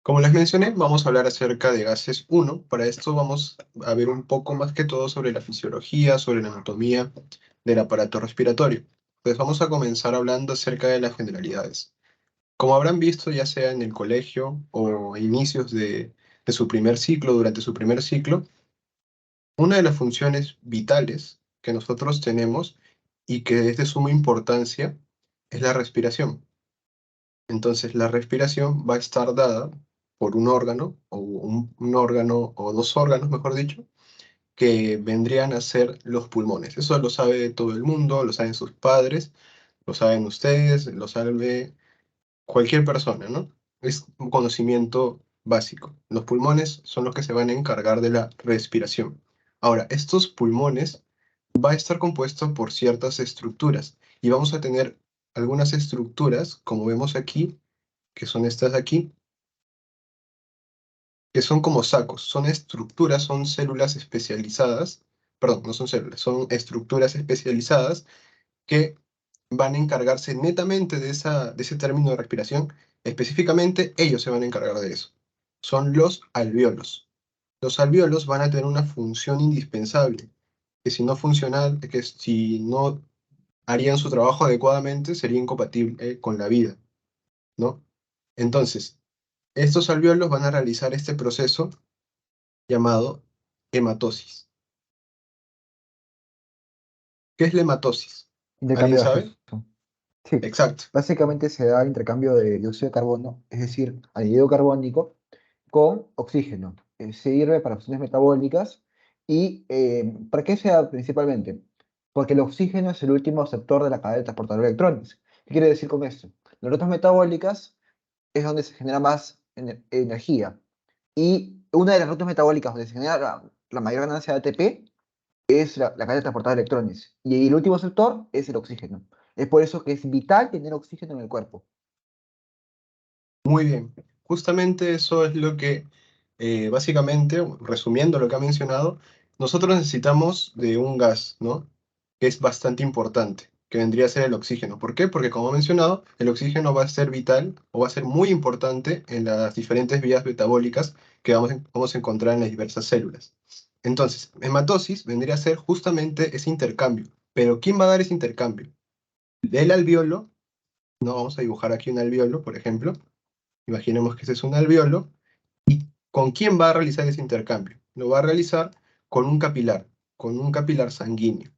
Como les mencioné, vamos a hablar acerca de gases 1. Para esto vamos a ver un poco más que todo sobre la fisiología, sobre la anatomía del aparato respiratorio. Entonces vamos a comenzar hablando acerca de las generalidades. Como habrán visto, ya sea en el colegio o a inicios de su primer ciclo, durante su primer ciclo, una de las funciones vitales que nosotros tenemos y que es de suma importancia es la respiración. Entonces, la respiración va a estar dada por un órgano, o un órgano, o dos órganos, mejor dicho, que vendrían a ser los pulmones. Eso lo sabe todo el mundo, lo saben sus padres, lo saben ustedes, lo sabe cualquier persona, ¿no? Es un conocimiento básico. Los pulmones son los que se van a encargar de la respiración. Ahora, estos pulmones va a estar compuesto por ciertas estructuras y vamos a tener algunas estructuras, como vemos aquí, que son estas de aquí, que son como sacos, son estructuras, son células especializadas, perdón, no son células, son estructuras especializadas que van a encargarse netamente de ese término de respiración. Específicamente, ellos se van a encargar de eso. Son los alvéolos. Los alvéolos van a tener una función indispensable, que si no harían su trabajo adecuadamente, sería incompatible con la vida, ¿no? Entonces, estos alvéolos van a realizar este proceso llamado hematosis. ¿Qué es la hematosis? ¿Alguien Intercambio sabe? gaseoso. Sí, Exacto. básicamente se da el intercambio de dióxido de carbono, es decir, anhídrido carbónico, con oxígeno. Sirve para funciones metabólicas y ¿para qué se da principalmente? Porque el oxígeno es el último receptor de la cadena de transportador de electrones. ¿Qué quiere decir con esto? Las rutas metabólicas es donde se genera más energía. Y una de las rutas metabólicas donde se genera la mayor ganancia de ATP es la cadena transportada de electrones. Y el último sector es el oxígeno. Es por eso que es vital tener oxígeno en el cuerpo. Muy bien. Justamente eso es lo que, básicamente, resumiendo lo que ha mencionado, nosotros necesitamos de un gas, ¿no? Que es bastante importante, que vendría a ser el oxígeno. ¿Por qué? Porque, como he mencionado, el oxígeno va a ser vital o va a ser muy importante en las diferentes vías metabólicas que vamos a encontrar en las diversas células. Entonces, hematosis vendría a ser justamente ese intercambio. Pero, ¿quién va a dar ese intercambio? El alveolo, ¿no? Vamos a dibujar aquí un alveolo, por ejemplo. Imaginemos que ese es un alveolo. ¿Con quién va a realizar ese intercambio? Lo va a realizar con un capilar sanguíneo.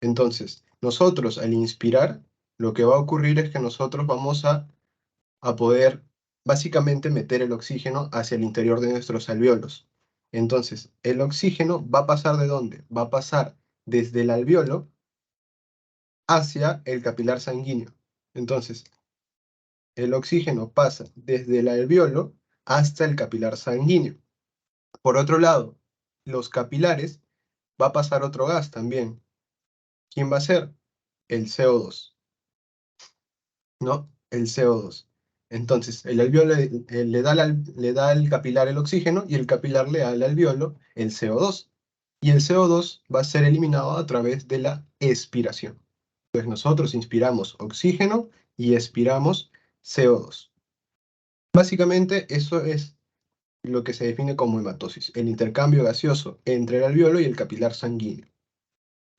Entonces, nosotros al inspirar, lo que va a ocurrir es que nosotros vamos a poder básicamente meter el oxígeno hacia el interior de nuestros alvéolos. Entonces, el oxígeno va a pasar ¿de dónde? Va a pasar desde el alvéolo hacia el capilar sanguíneo. Entonces, el oxígeno pasa desde el alvéolo hasta el capilar sanguíneo. Por otro lado, los capilares va a pasar otro gas también. ¿Quién va a ser? El CO2, ¿no? El CO2. Entonces, el alveolo le da al capilar el oxígeno y el capilar le da al alveolo el CO2. Y el CO2 va a ser eliminado a través de la expiración. Entonces, nosotros inspiramos oxígeno y expiramos CO2. Básicamente, eso es lo que se define como hematosis, el intercambio gaseoso entre el alveolo y el capilar sanguíneo.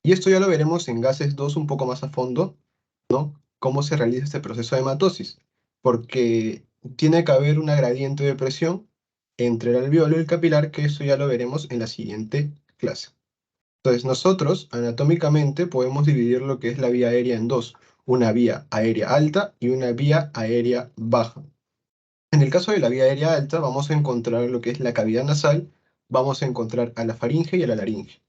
Y esto ya lo veremos en gases 2 un poco más a fondo, ¿no? Cómo se realiza este proceso de hematosis, porque tiene que haber una gradiente de presión entre el alveolo y el capilar, que eso ya lo veremos en la siguiente clase. Entonces, nosotros anatómicamente podemos dividir lo que es la vía aérea en dos, una vía aérea alta y una vía aérea baja. En el caso de la vía aérea alta, vamos a encontrar lo que es la cavidad nasal, vamos a encontrar a la faringe y a la laringe.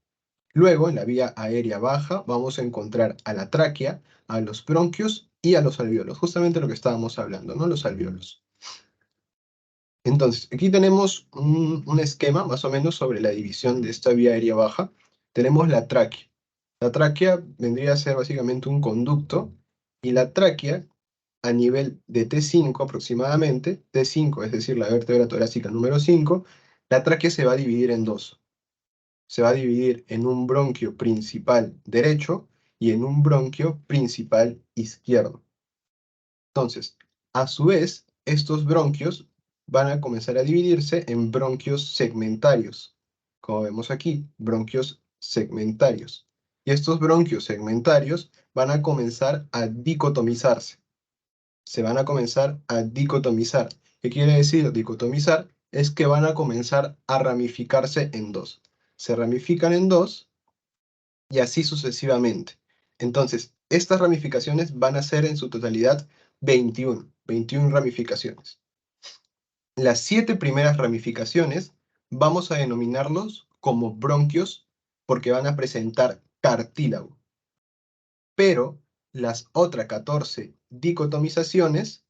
Luego, en la vía aérea baja, vamos a encontrar a la tráquea, a los bronquios y a los alvéolos, justamente lo que estábamos hablando, ¿no? Los alvéolos. Entonces, aquí tenemos un esquema más o menos sobre la división de esta vía aérea baja. Tenemos la tráquea. La tráquea vendría a ser básicamente un conducto y la tráquea a nivel de T5 aproximadamente, T5 es decir, la vértebra torácica número 5, la tráquea se va a dividir en dos. Se va a dividir en un bronquio principal derecho y en un bronquio principal izquierdo. Entonces, a su vez, estos bronquios van a comenzar a dividirse en bronquios segmentarios. Como vemos aquí, bronquios segmentarios. Y estos bronquios segmentarios van a comenzar a dicotomizarse. Se van a comenzar a dicotomizar. ¿Qué quiere decir dicotomizar? Es que van a comenzar a ramificarse en dos. Se ramifican en dos y así sucesivamente. Entonces, estas ramificaciones van a ser en su totalidad 21 ramificaciones. Las 7 primeras ramificaciones vamos a denominarlos como bronquios porque van a presentar cartílago. Pero las otras 14 dicotomizaciones,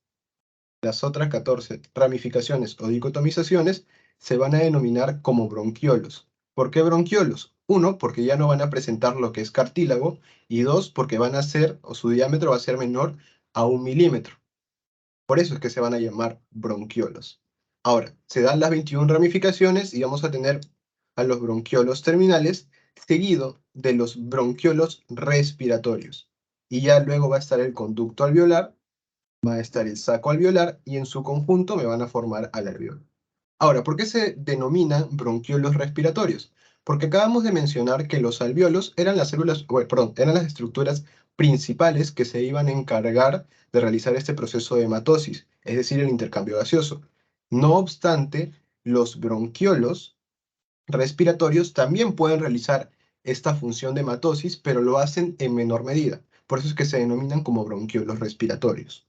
las otras 14 ramificaciones o dicotomizaciones se van a denominar como bronquiolos. ¿Por qué bronquiolos? Uno, porque ya no van a presentar lo que es cartílago, y dos, porque van a ser, o su diámetro va a ser menor a 1 milímetro. Por eso es que se van a llamar bronquiolos. Ahora, se dan las 21 ramificaciones y vamos a tener a los bronquiolos terminales seguido de los bronquiolos respiratorios. Y ya luego va a estar el conducto alveolar, va a estar el saco alveolar y en su conjunto me van a formar al alveolo. Ahora, ¿por qué se denominan bronquiolos respiratorios? Porque acabamos de mencionar que los alveolos eran las células, perdón, eran las estructuras principales que se iban a encargar de realizar este proceso de hematosis, es decir, el intercambio gaseoso. No obstante, los bronquiolos respiratorios también pueden realizar esta función de hematosis, pero lo hacen en menor medida. Por eso es que se denominan como bronquiolos respiratorios.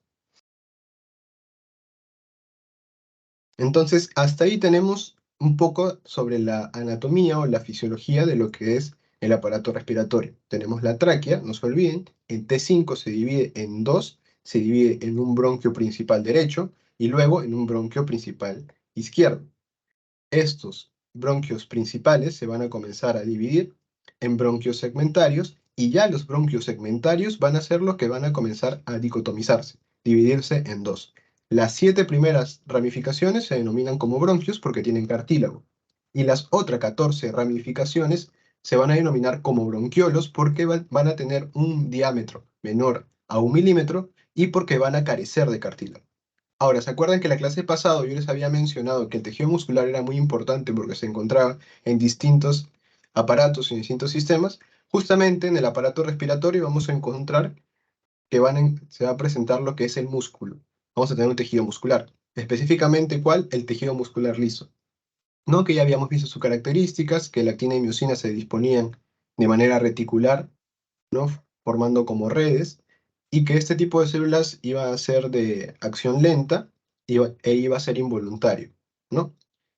Entonces, hasta ahí tenemos un poco sobre la anatomía o la fisiología de lo que es el aparato respiratorio. Tenemos la tráquea, no se olviden, el T5 se divide en dos, se divide en un bronquio principal derecho y luego en un bronquio principal izquierdo. Estos bronquios principales se van a comenzar a dividir en bronquios segmentarios y ya los bronquios segmentarios van a ser los que van a comenzar a dicotomizarse, dividirse en dos. Las 7 primeras ramificaciones se denominan como bronquios porque tienen cartílago y las otras 14 ramificaciones se van a denominar como bronquiolos porque van a tener un diámetro menor a 1 milímetro y porque van a carecer de cartílago. Ahora, ¿se acuerdan que la clase pasada yo les había mencionado que el tejido muscular era muy importante porque se encontraba en distintos aparatos y en distintos sistemas? Justamente en el aparato respiratorio vamos a encontrar que se va a presentar lo que es el músculo. Vamos a tener un tejido muscular. Específicamente, ¿cuál? El tejido muscular liso. ¿No? Que ya habíamos visto sus características, que la actina y miosina se disponían de manera reticular, ¿no? Formando como redes, y que este tipo de células iba a ser de acción lenta e iba a ser involuntario, ¿no?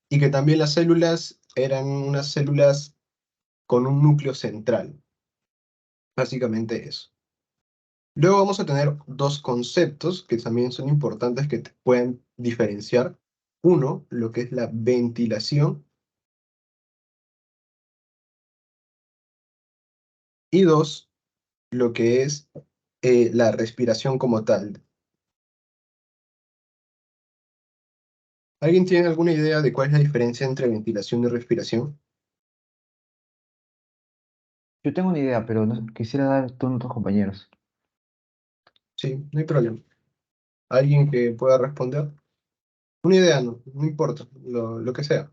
Y que también las células eran unas células con un núcleo central, básicamente eso. Luego vamos a tener dos conceptos que también son importantes que te pueden diferenciar. Uno, lo que es la ventilación, y dos, lo que es la respiración como tal. ¿Alguien tiene alguna idea de cuál es la diferencia entre ventilación y respiración? Yo tengo una idea, pero quisiera dar turno a otros compañeros. Sí, no hay problema. ¿Alguien que pueda responder? Una idea, no importa, lo que sea.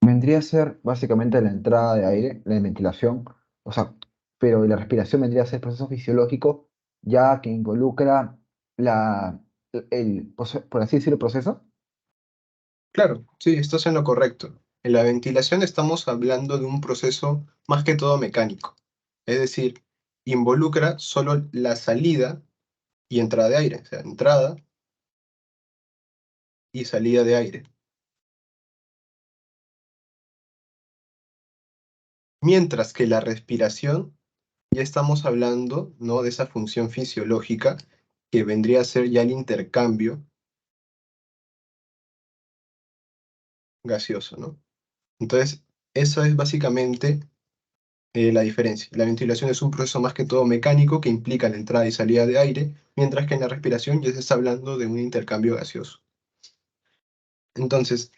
Vendría a ser básicamente la entrada de aire, la ventilación, o sea, pero la respiración vendría a ser proceso fisiológico, ya que involucra la, por así decirlo, el proceso. Claro, sí, estás en lo correcto. En la ventilación estamos hablando de un proceso más que todo mecánico. Es decir, involucra solo la salida y entrada de aire, o sea, entrada y salida de aire. Mientras que la respiración, ya estamos hablando, ¿no? De esa función fisiológica que vendría a ser ya el intercambio gaseoso, ¿no? Entonces, eso es básicamente la diferencia. La ventilación es un proceso más que todo mecánico que implica la entrada y salida de aire, mientras que en la respiración ya se está hablando de un intercambio gaseoso. Entonces,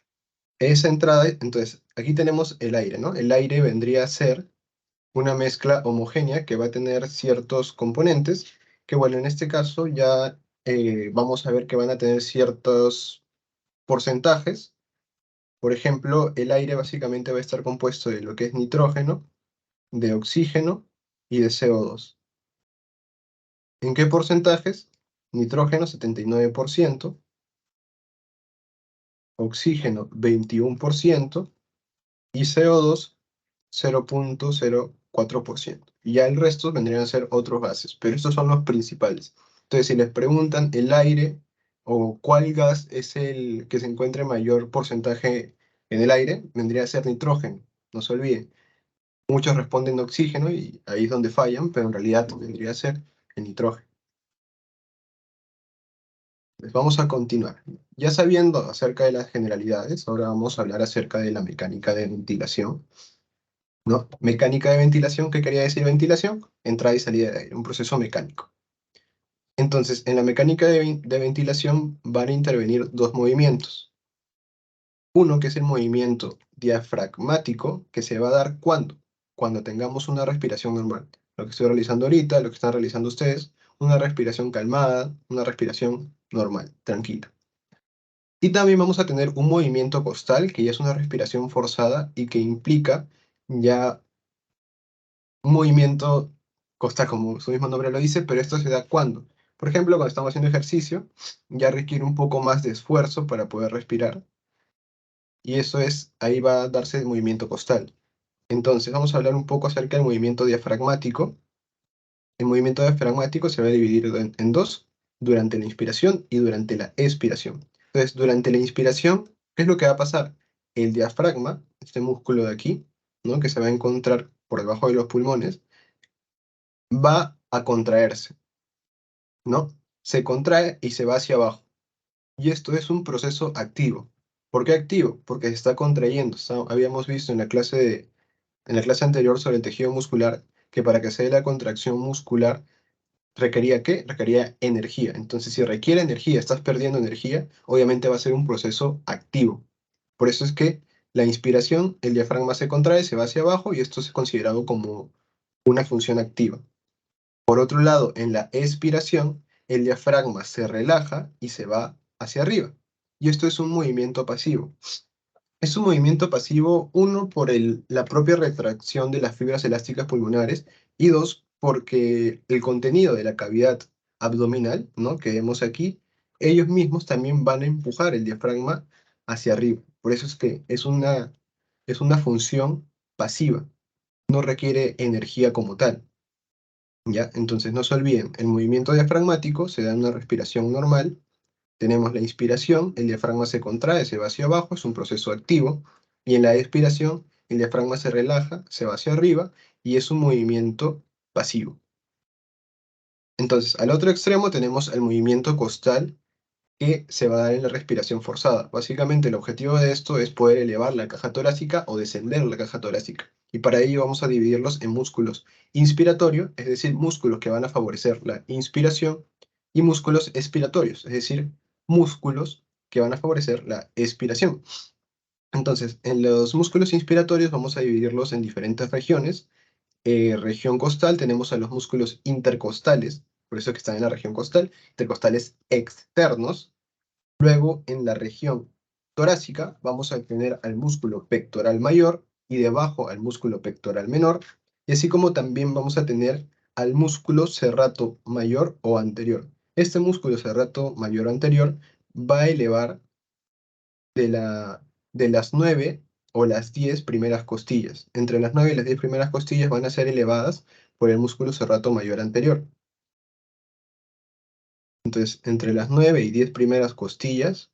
esa entrada, entonces, aquí tenemos el aire, ¿no? El aire vendría a ser una mezcla homogénea que va a tener ciertos componentes que bueno, en este caso ya vamos a ver que van a tener ciertos porcentajes. Por ejemplo, el aire básicamente va a estar compuesto de lo que es nitrógeno, de oxígeno y de CO2. ¿En qué porcentajes? Nitrógeno 79%, oxígeno 21% y CO2 0,04%. Y ya el resto vendrían a ser otros gases, pero estos son los principales. Entonces, si les preguntan el aire o cuál gas es el que se encuentra en mayor porcentaje en el aire, vendría a ser nitrógeno, no se olviden. Muchos responden oxígeno y ahí es donde fallan, pero en realidad vendría a ser el nitrógeno. Pues vamos a continuar. Ya sabiendo acerca de las generalidades, ahora vamos a hablar acerca de la mecánica de ventilación, ¿no? Mecánica de ventilación, ¿qué quería decir ventilación? Entrada y salida de aire, un proceso mecánico. Entonces, en la mecánica de ventilación van a intervenir dos movimientos. Uno que es el movimiento diafragmático, que se va a dar cuando tengamos una respiración normal. Lo que estoy realizando ahorita, lo que están realizando ustedes, una respiración calmada, una respiración normal, tranquila. Y también vamos a tener un movimiento costal, que ya es una respiración forzada y que implica ya un movimiento costal, como su mismo nombre lo dice, pero esto se da cuando. Por ejemplo, cuando estamos haciendo ejercicio, ya requiere un poco más de esfuerzo para poder respirar. Y eso es, ahí va a darse el movimiento costal. Entonces, vamos a hablar un poco acerca del movimiento diafragmático. El movimiento diafragmático se va a dividir en dos, durante la inspiración y durante la expiración. Entonces, durante la inspiración, ¿qué es lo que va a pasar? El diafragma, este músculo de aquí, ¿no? Que se va a encontrar por debajo de los pulmones, va a contraerse, ¿no? Se contrae y se va hacia abajo. Y esto es un proceso activo. ¿Por qué activo? Porque se está contrayendo. Habíamos visto en la clase anterior sobre el tejido muscular que para que se dé la contracción muscular requería ¿qué? Requería energía. Entonces, si requiere energía, estás perdiendo energía, obviamente va a ser un proceso activo. Por eso es que la inspiración, el diafragma se contrae, se va hacia abajo y esto es considerado como una función activa. Por otro lado, en la expiración, el diafragma se relaja y se va hacia arriba. Y esto es un movimiento pasivo. Es un movimiento pasivo, uno, por la propia retracción de las fibras elásticas pulmonares y dos, porque el contenido de la cavidad abdominal, ¿no? Que vemos aquí, ellos mismos también van a empujar el diafragma hacia arriba. Por eso es que es una función pasiva, no requiere energía como tal. ¿Ya? Entonces no se olviden, el movimiento diafragmático se da en una respiración normal. Tenemos la inspiración, el diafragma se contrae, se va hacia abajo, es un proceso activo. Y en la expiración, el diafragma se relaja, se va hacia arriba y es un movimiento pasivo. Entonces, al otro extremo tenemos el movimiento costal que se va a dar en la respiración forzada. Básicamente el objetivo de esto es poder elevar la caja torácica o descender la caja torácica. Y para ello vamos a dividirlos en músculos inspiratorios, es decir, músculos que van a favorecer la inspiración, y músculos expiratorios, es decir, músculos que van a favorecer la expiración. Entonces, en los músculos inspiratorios vamos a dividirlos en diferentes regiones. Región costal tenemos a los músculos intercostales, por eso que están en la región costal, intercostales externos. Luego, en la región torácica, vamos a tener al músculo pectoral mayor y debajo al músculo pectoral menor, y así como también vamos a tener al músculo serrato mayor o anterior. Este músculo serrato mayor o anterior va a elevar de las 9 o las 10 primeras costillas. Entre las 9 y las 10 primeras costillas van a ser elevadas por el músculo serrato mayor anterior. Entonces, entre las 9 y 10 primeras costillas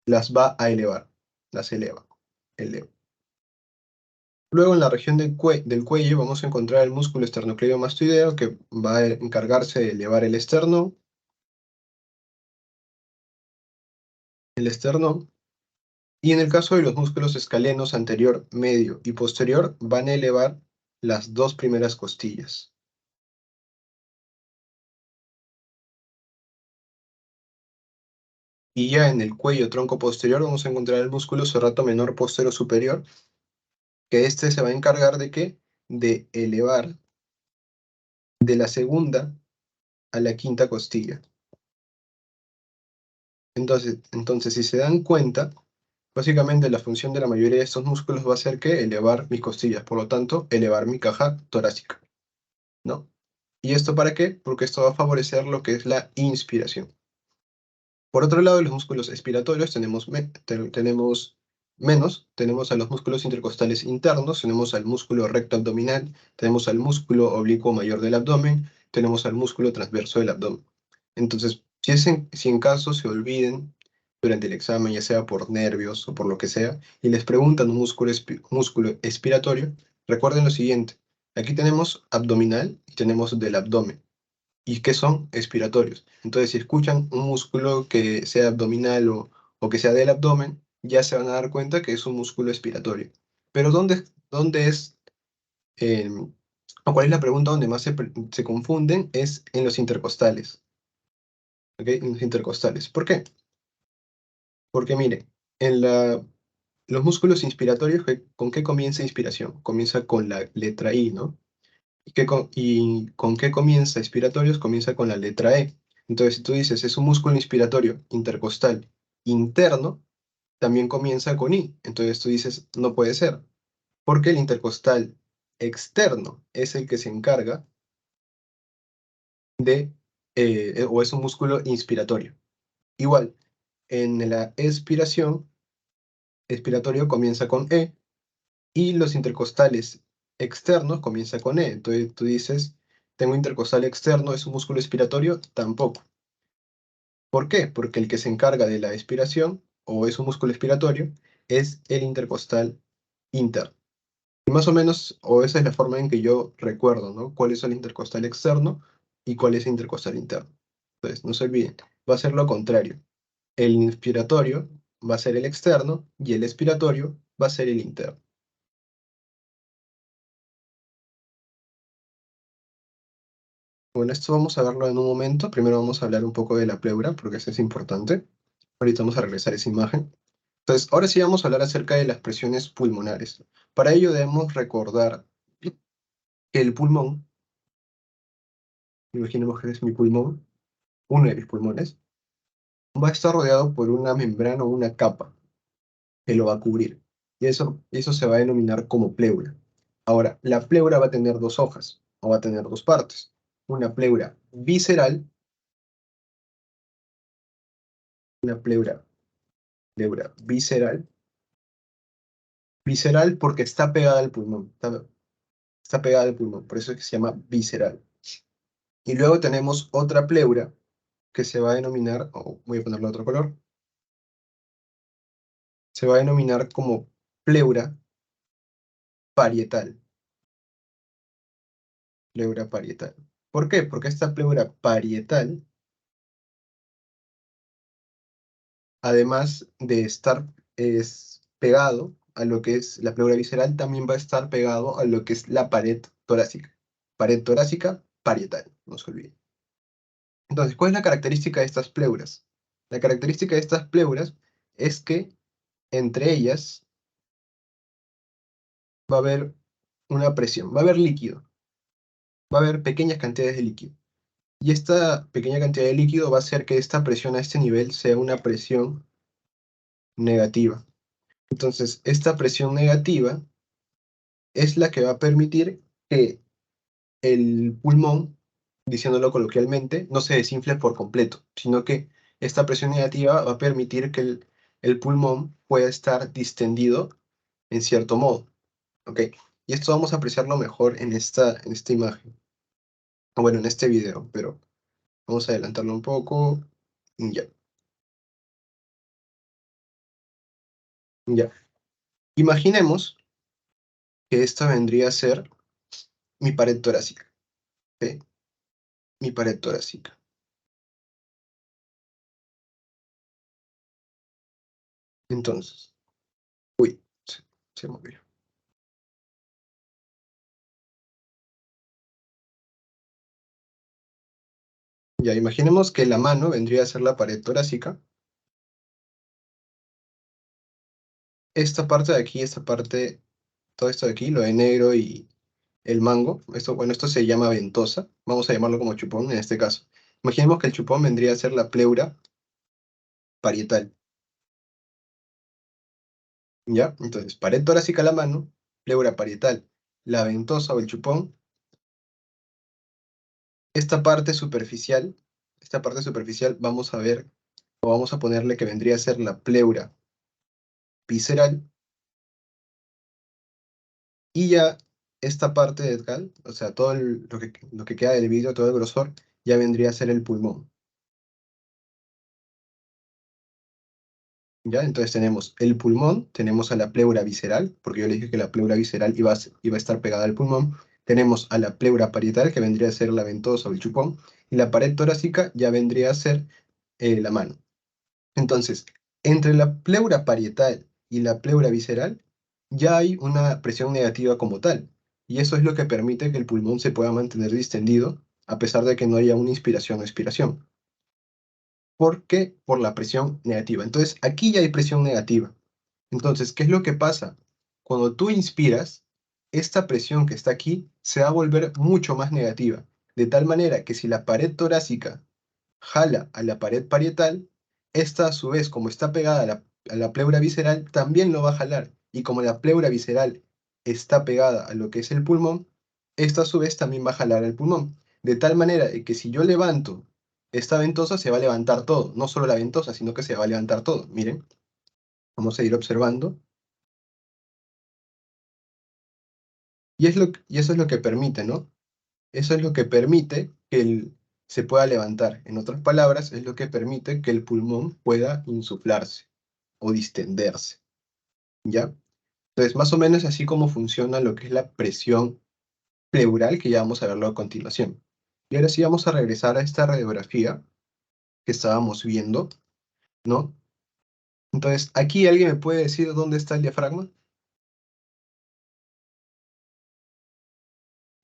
las va a elevar, las eleva, eleva. Luego en la región del cuello vamos a encontrar el músculo esternocleidomastoideo que va a encargarse de elevar el esternón, y en el caso de los músculos escalenos anterior, medio y posterior van a elevar las dos primeras costillas. Y ya en el cuello tronco posterior vamos a encontrar el músculo serrato menor posterior superior, que este se va a encargar de qué? de elevar de la segunda a la quinta costilla. Entonces, si se dan cuenta, básicamente la función de la mayoría de estos músculos va a ser que elevar mis costillas, por lo tanto, elevar mi caja torácica, ¿no? ¿Y esto para qué? Porque esto va a favorecer lo que es la inspiración. Por otro lado, los músculos expiratorios tenemos menos, tenemos a los músculos intercostales internos, tenemos al músculo recto abdominal, tenemos al músculo oblicuo mayor del abdomen, tenemos al músculo transverso del abdomen. Entonces, si en caso se olviden durante el examen, ya sea por nervios o por lo que sea, y les preguntan un músculo expiratorio, recuerden lo siguiente. Aquí tenemos abdominal y tenemos del abdomen y que son expiratorios. Entonces, si escuchan un músculo que sea abdominal o que sea del abdomen, ya se van a dar cuenta que es un músculo expiratorio. Pero ¿dónde es, o cuál es la pregunta donde más se confunden? Es en los intercostales. ¿Ok? En los intercostales. ¿Por qué? Porque mire, en los músculos inspiratorios, ¿con qué comienza inspiración? Comienza con la letra I, ¿no? ¿Y con qué comienza expiratorios? Comienza con la letra E. Entonces, si tú dices, es un músculo inspiratorio intercostal interno, también comienza con I. Entonces tú dices, no puede ser, porque el intercostal externo es el que se encarga de, o es un músculo inspiratorio. Igual, en la expiratorio comienza con E, y los intercostales externos comienza con E. Entonces tú dices, tengo intercostal externo, ¿es un músculo expiratorio? Tampoco. ¿Por qué? Porque el que se encarga de la expiración, o es un músculo expiratorio, es el intercostal interno. Y más o menos, o esa es la forma en que yo recuerdo, ¿no? ¿Cuál es el intercostal externo y cuál es el intercostal interno? Entonces, no se olviden, va a ser lo contrario. El inspiratorio va a ser el externo y el expiratorio va a ser el interno. Bueno, esto vamos a verlo en un momento. Primero vamos a hablar un poco de la pleura, porque eso es importante. Ahorita vamos a regresar a esa imagen. Entonces, ahora sí vamos a hablar acerca de las presiones pulmonares. Para ello debemos recordar que el pulmón, imaginemos que es mi pulmón, uno de mis pulmones, va a estar rodeado por una membrana o una capa que lo va a cubrir. Y eso se va a denominar como pleura. Ahora, la pleura va a tener dos hojas, o va a tener dos partes. Una pleura visceral, una pleura visceral, visceral porque está pegada al pulmón, está pegada al pulmón, por eso es que se llama visceral. Y luego tenemos otra pleura que se va a denominar, o voy a ponerle otro color, se va a denominar como pleura parietal. Pleura parietal. ¿Por qué? Porque esta pleura parietal, además de estar pegado a lo que es la pleura visceral, también va a estar pegado a lo que es la pared torácica. Pared torácica parietal, no se olviden. Entonces, ¿cuál es la característica de estas pleuras? La característica de estas pleuras es que entre ellas va a haber una presión, va a haber líquido, va a haber pequeñas cantidades de líquido. Y esta pequeña cantidad de líquido va a hacer que esta presión a este nivel sea una presión negativa. Entonces, esta presión negativa es la que va a permitir que el pulmón, diciéndolo coloquialmente, no se desinfle por completo, sino que esta presión negativa va a permitir que el pulmón pueda estar distendido en cierto modo. ¿Ok? Y esto vamos a apreciarlo mejor en esta imagen, o bueno, en este video, pero vamos a adelantarlo un poco. Ya, ya. Imaginemos que esta vendría a ser mi pared torácica, ¿sí? Mi pared torácica. Entonces, uy, se movió. Ya, imaginemos que la mano vendría a ser la pared torácica. Esta parte de aquí, esta parte, todo esto de aquí, lo de negro el mango. Esto, bueno, esto se llama ventosa. Vamos a llamarlo como chupón en este caso. Imaginemos que el chupón vendría a ser la pleura parietal. ¿Ya? Entonces, pared torácica a la mano, pleura parietal, la ventosa o el chupón. Esta parte superficial vamos a ver, o vamos a ponerle que vendría a ser la pleura visceral, y ya esta parte de acá, o sea, lo que queda del vidrio, todo el grosor, ya vendría a ser el pulmón. ¿Ya? Entonces tenemos el pulmón, tenemos a la pleura visceral, porque yo le dije que la pleura visceral iba a estar pegada al pulmón. Tenemos a la pleura parietal, que vendría a ser la ventosa o el chupón, y la pared torácica ya vendría a ser la mano. Entonces, entre la pleura parietal y la pleura visceral, ya hay una presión negativa como tal, y eso es lo que permite que el pulmón se pueda mantener distendido, a pesar de que no haya una inspiración o expiración. ¿Por qué? Por la presión negativa. Entonces, aquí ya hay presión negativa. Entonces, ¿qué es lo que pasa? Cuando tú inspiras, esta presión que está aquí se va a volver mucho más negativa, de tal manera que si la pared torácica jala a la pared parietal, esta a su vez, como está pegada a la pleura visceral, también lo va a jalar. Y como la pleura visceral está pegada a lo que es el pulmón, esta a su vez también va a jalar al pulmón. De tal manera que si yo levanto esta ventosa, se va a levantar todo. No solo la ventosa, sino que se va a levantar todo. Miren, vamos a ir observando. Y eso es lo que permite, ¿no? Eso es lo que permite que se pueda levantar. En otras palabras, es lo que permite que el pulmón pueda insuflarse o distenderse, ¿ya? Entonces, más o menos así como funciona lo que es la presión pleural, que ya vamos a verlo a continuación. Y ahora sí vamos a regresar a esta radiografía que estábamos viendo, ¿no? Entonces, aquí alguien me puede decir dónde está el diafragma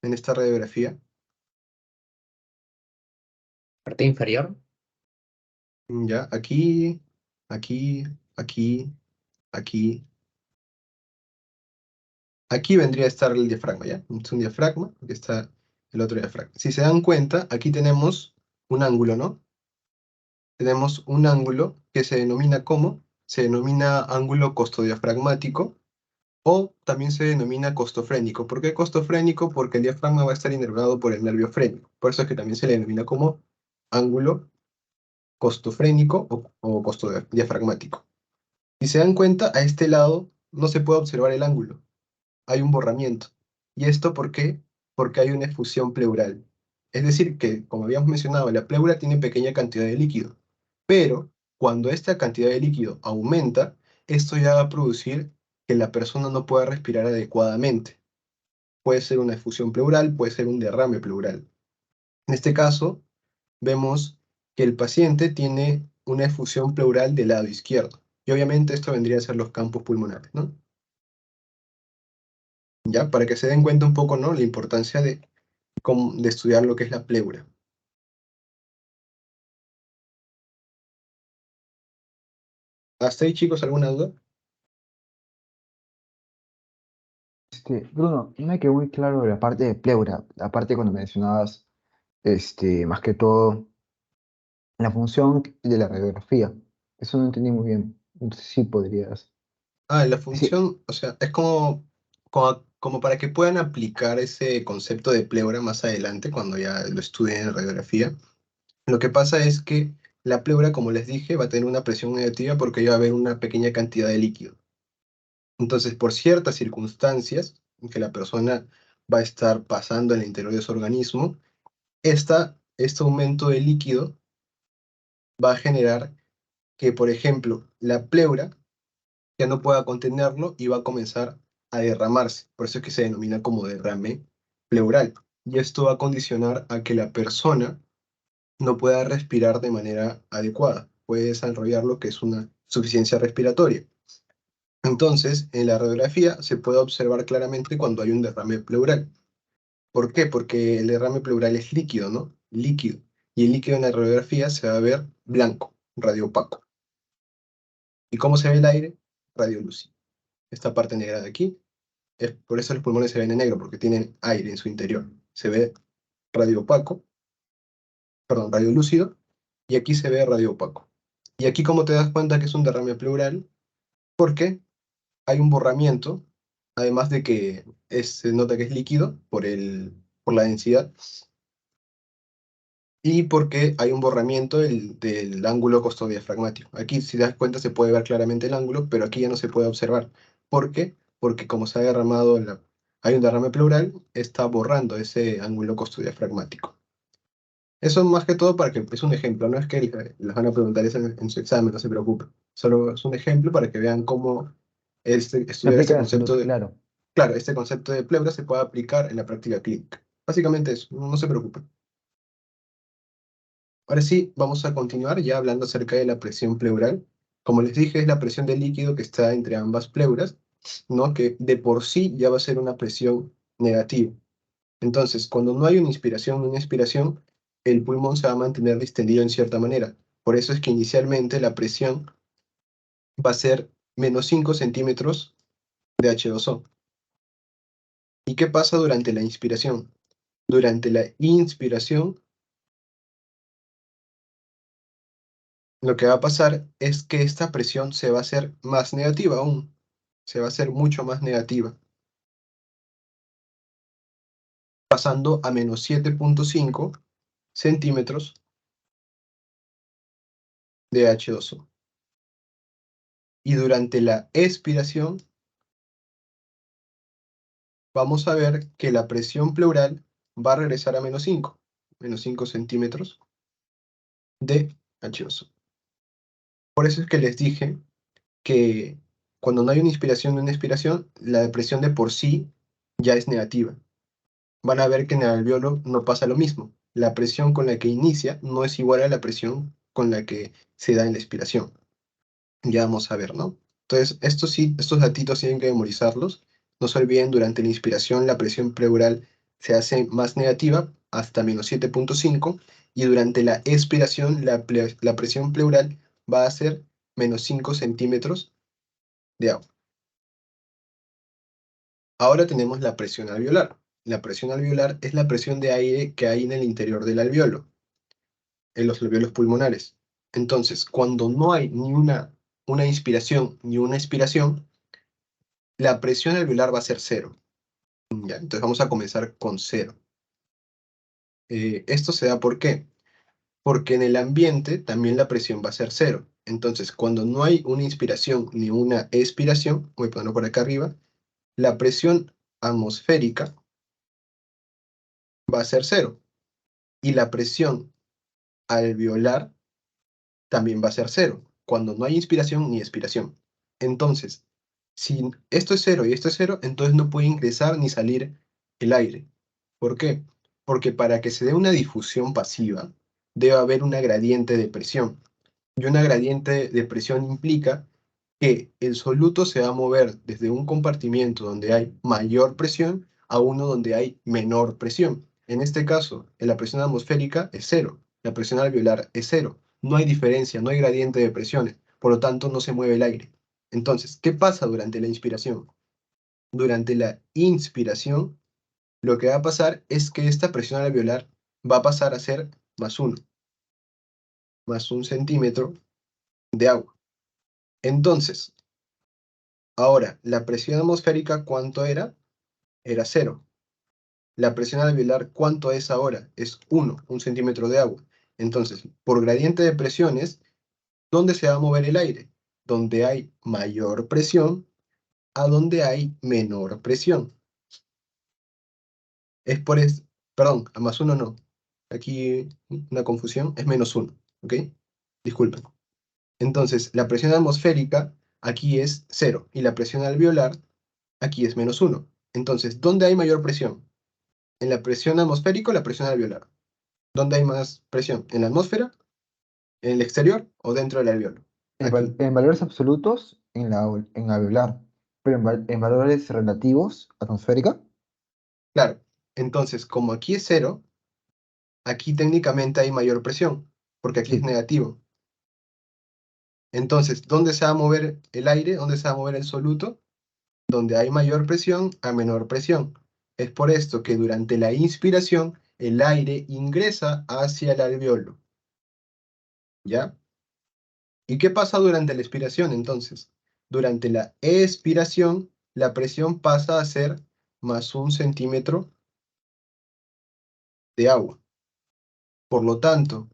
en esta radiografía. Parte inferior. ¿Ya? Aquí, aquí, aquí, aquí. Aquí vendría a estar el diafragma, ¿ya? Es un diafragma, aquí está el otro diafragma. Si se dan cuenta, aquí tenemos un ángulo, ¿no? Tenemos un ángulo que se denomina ¿cómo? Se denomina ángulo costodiafragmático o también se denomina costofrénico. ¿Por qué costofrénico? Porque el diafragma va a estar inervado por el nervio frénico. Por eso es que también se le denomina como ángulo costofrénico o costodiafragmático. Si se dan cuenta, a este lado no se puede observar el ángulo, hay un borramiento. ¿Y esto por qué? Porque hay una efusión pleural. Es decir, que, como habíamos mencionado, la pleura tiene pequeña cantidad de líquido, pero cuando esta cantidad de líquido aumenta, esto ya va a producir que la persona no pueda respirar adecuadamente. Puede ser una efusión pleural, puede ser un derrame pleural. En este caso, vemos que el paciente tiene una efusión pleural del lado izquierdo. Y obviamente esto vendría a ser los campos pulmonares, ¿no? Ya, para que se den cuenta un poco, ¿no? La importancia de estudiar lo que es la pleura. ¿Hasta ahí, chicos, alguna duda? Bruno, no me quedó muy claro la parte de pleura, la parte cuando mencionabas, más que todo, la función de la radiografía. Eso no entendí muy bien. Entonces sí podrías. La Sí, función, o sea, es como para que puedan aplicar ese concepto de pleura más adelante, cuando ya lo estudien en radiografía. Lo que pasa es que la pleura, como les dije, va a tener una presión negativa porque va a haber una pequeña cantidad de líquido. Entonces, por ciertas circunstancias en que la persona va a estar pasando en el interior de su organismo, este aumento de líquido va a generar que, por ejemplo, la pleura ya no pueda contenerlo y va a comenzar a derramarse. Por eso es que se denomina como derrame pleural. Y esto va a condicionar a que la persona no pueda respirar de manera adecuada. Puede desarrollar lo que es una insuficiencia respiratoria. Entonces, en la radiografía se puede observar claramente cuando hay un derrame pleural. ¿Por qué? Porque el derrame pleural es líquido, ¿no? Líquido. Y el líquido en la radiografía se va a ver blanco, radiopaco. ¿Y cómo se ve el aire? Radiolúcido. Esta parte negra de aquí. Por eso los pulmones se ven en negro, porque tienen aire en su interior. Se ve radio opaco, perdón, radio lúcido, y aquí se ve radio opaco. Y aquí como te das cuenta que es un derrame pleural, porque hay un borramiento, además de que se nota que es líquido por la densidad, y porque hay un borramiento del ángulo costodiafragmático. Aquí, si te das cuenta, se puede ver claramente el ángulo, pero aquí ya no se puede observar. ¿Por qué? Porque como se ha derramado, hay un derrame pleural, está borrando ese ángulo costodiafragmático. Eso más que todo para que es un ejemplo, no es que les van a preguntar eso en su examen, no se preocupen. Solo es un ejemplo para que vean cómo Se estudiar aplica este en la salud, concepto claro. claro, este concepto de pleura se puede aplicar en la práctica clínica. Básicamente eso, no se preocupen. Ahora sí, vamos a continuar ya hablando acerca de la presión pleural. Como les dije, es la presión del líquido que está entre ambas pleuras, ¿no? Que de por sí ya va a ser una presión negativa. Entonces, cuando no hay una inspiración ni una expiración, el pulmón se va a mantener distendido en cierta manera. Por eso es que inicialmente la presión va a ser menos 5 centímetros de H2O. ¿Y qué pasa durante la inspiración? Durante la inspiración, lo que va a pasar es que esta presión se va a hacer más negativa aún. Se va a hacer mucho más negativa, pasando a menos 7,5 centímetros de H2O. Y durante la expiración, vamos a ver que la presión pleural va a regresar a menos 5 centímetros de H2O. Por eso es que les dije que cuando no hay una inspiración ni una expiración, la presión de por sí ya es negativa. Van a ver que en el alveolo no pasa lo mismo. La presión con la que inicia no es igual a la presión con la que se da en la expiración. Ya vamos a ver, ¿no? Entonces, estos datitos tienen que memorizarlos. No se olviden, durante la inspiración la presión pleural se hace más negativa, hasta menos 7,5, y durante la expiración la presión pleural va a ser menos 5 centímetros de agua. Ahora tenemos la presión alveolar. La presión alveolar es la presión de aire que hay en el interior del alveolo, en los alveolos pulmonares. Entonces, cuando no hay ni una inspiración ni una expiración, la presión alveolar va a ser cero. Ya, entonces vamos a comenzar con cero. Esto se da ¿por qué? Porque en el ambiente también la presión va a ser cero. Entonces, cuando no hay una inspiración ni una expiración, voy a ponerlo por acá arriba, la presión atmosférica va a ser cero. Y la presión alveolar también va a ser cero, cuando no hay inspiración ni expiración. Entonces, si esto es cero y esto es cero, entonces no puede ingresar ni salir el aire. ¿Por qué? Porque para que se dé una difusión pasiva, debe haber una gradiente de presión. Y una gradiente de presión implica que el soluto se va a mover desde un compartimiento donde hay mayor presión a uno donde hay menor presión. En este caso, la presión atmosférica es cero, la presión alveolar es cero. No hay diferencia, no hay gradiente de presiones, por lo tanto no se mueve el aire. Entonces, ¿qué pasa durante la inspiración? Durante la inspiración, lo que va a pasar es que esta presión alveolar va a pasar a ser +1, más 1 centímetro de agua. Entonces, ahora, la presión atmosférica, ¿cuánto era? Era cero. La presión alveolar, ¿cuánto es ahora? Es 1 centímetro de agua. Entonces, por gradiente de presiones, ¿dónde se va a mover el aire? Donde hay mayor presión a donde hay menor presión. Es por eso, perdón, a +1 no. Aquí una confusión, es -1, ¿ok? Disculpen. Entonces, la presión atmosférica aquí es 0 y la presión alveolar aquí es -1. Entonces, ¿dónde hay mayor presión? ¿En la presión atmosférica o la presión alveolar? ¿Dónde hay más presión? ¿En la atmósfera? ¿En el exterior o dentro del alveolo? Aquí. En valores absolutos, en alveolar, pero en valores relativos, atmosférica. Claro. Entonces, como aquí es 0, aquí técnicamente hay mayor presión, porque aquí es Sí. negativo. Entonces, ¿dónde se va a mover el aire? ¿Dónde se va a mover el soluto? donde hay mayor presión a menor presión. Es por esto que durante la inspiración el aire ingresa hacia el alveolo. ¿Ya? ¿Y qué pasa durante la expiración entonces? Durante la expiración, la presión pasa a ser más 1 centímetro de agua. Por lo tanto,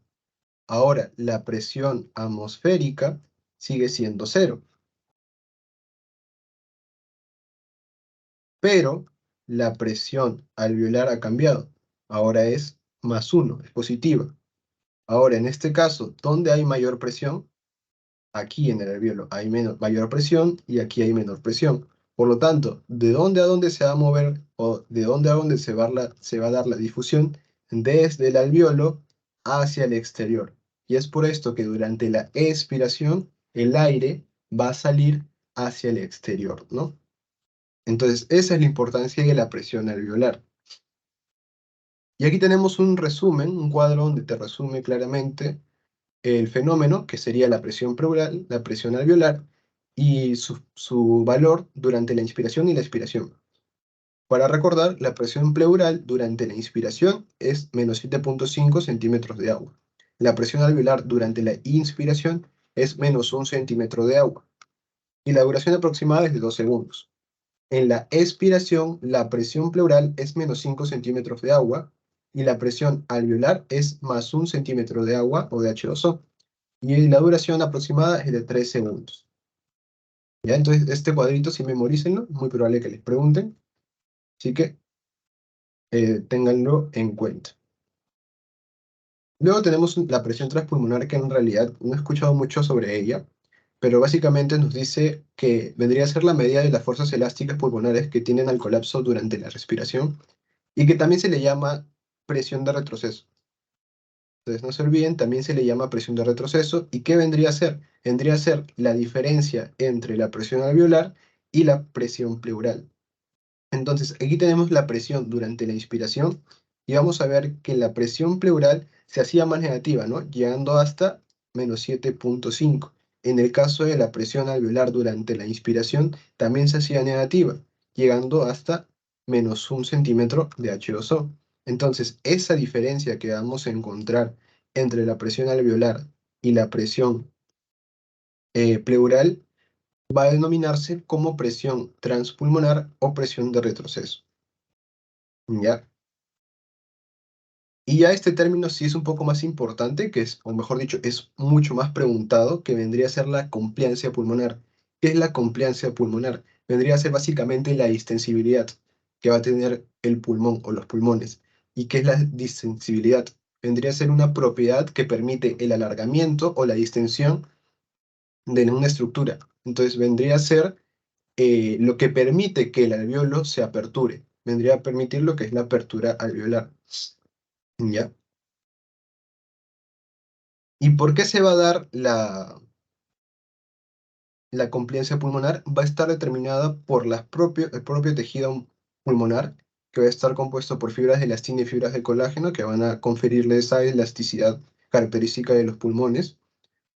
ahora la presión atmosférica sigue siendo 0. Pero la presión alveolar ha cambiado. Ahora es más 1, es positiva. Ahora, en este caso, ¿dónde hay mayor presión? Aquí en el alveolo hay mayor presión y aquí hay menor presión. Por lo tanto, ¿de dónde a dónde se va a mover o de dónde a dónde se va a dar la difusión? Desde el alveolo hacia el exterior. Y es por esto que durante la expiración el aire va a salir hacia el exterior, ¿no? Entonces, esa es la importancia de la presión alveolar. Y aquí tenemos un resumen, un cuadro donde te resume claramente el fenómeno, que sería la presión pleural, la presión alveolar, y su valor durante la inspiración y la expiración. Para recordar, la presión pleural durante la inspiración es menos 7,5 centímetros de agua. La presión alveolar durante la inspiración es menos 1 centímetro de agua. Y la duración aproximada es de 2 segundos. En la expiración, la presión pleural es menos 5 centímetros de agua y la presión alveolar es más 1 centímetro de agua o de H2O. Y la duración aproximada es de 3 segundos. ¿Ya? Entonces, este cuadrito, si memorícenlo, es muy probable que les pregunten. Así que ténganlo en cuenta. Luego tenemos la presión transpulmonar, que en realidad no he escuchado mucho sobre ella, pero básicamente nos dice que vendría a ser la medida de las fuerzas elásticas pulmonares que tienen al colapso durante la respiración y que también se le llama presión de retroceso. Entonces, no se olviden, también se le llama presión de retroceso. ¿Y qué vendría a ser? Vendría a ser la diferencia entre la presión alveolar y la presión pleural. Entonces, aquí tenemos la presión durante la inspiración y vamos a ver que la presión pleural se hacía más negativa, ¿no? Llegando hasta menos 7,5. En el caso de la presión alveolar durante la inspiración, también se hacía negativa, llegando hasta menos 1 centímetro de H2O. Entonces, esa diferencia que vamos a encontrar entre la presión alveolar y la presión pleural va a denominarse como presión transpulmonar o presión de retroceso. ¿Ya? Y ya este término sí es un poco más importante, que es, o mejor dicho, es mucho más preguntado, que vendría a ser la compliancia pulmonar. ¿Qué es la compliancia pulmonar? Vendría a ser básicamente la distensibilidad que va a tener el pulmón o los pulmones. ¿Y qué es la distensibilidad? Vendría a ser una propiedad que permite el alargamiento o la distensión de una estructura. Entonces vendría a ser lo que permite que el alveolo se aperture. Vendría a permitir lo que es la apertura alveolar. ¿Ya? ¿Y por qué se va a dar la compliancia pulmonar? Va a estar determinada por el propio tejido pulmonar, que va a estar compuesto por fibras de elastina y fibras de colágeno, que van a conferirle esa elasticidad característica de los pulmones,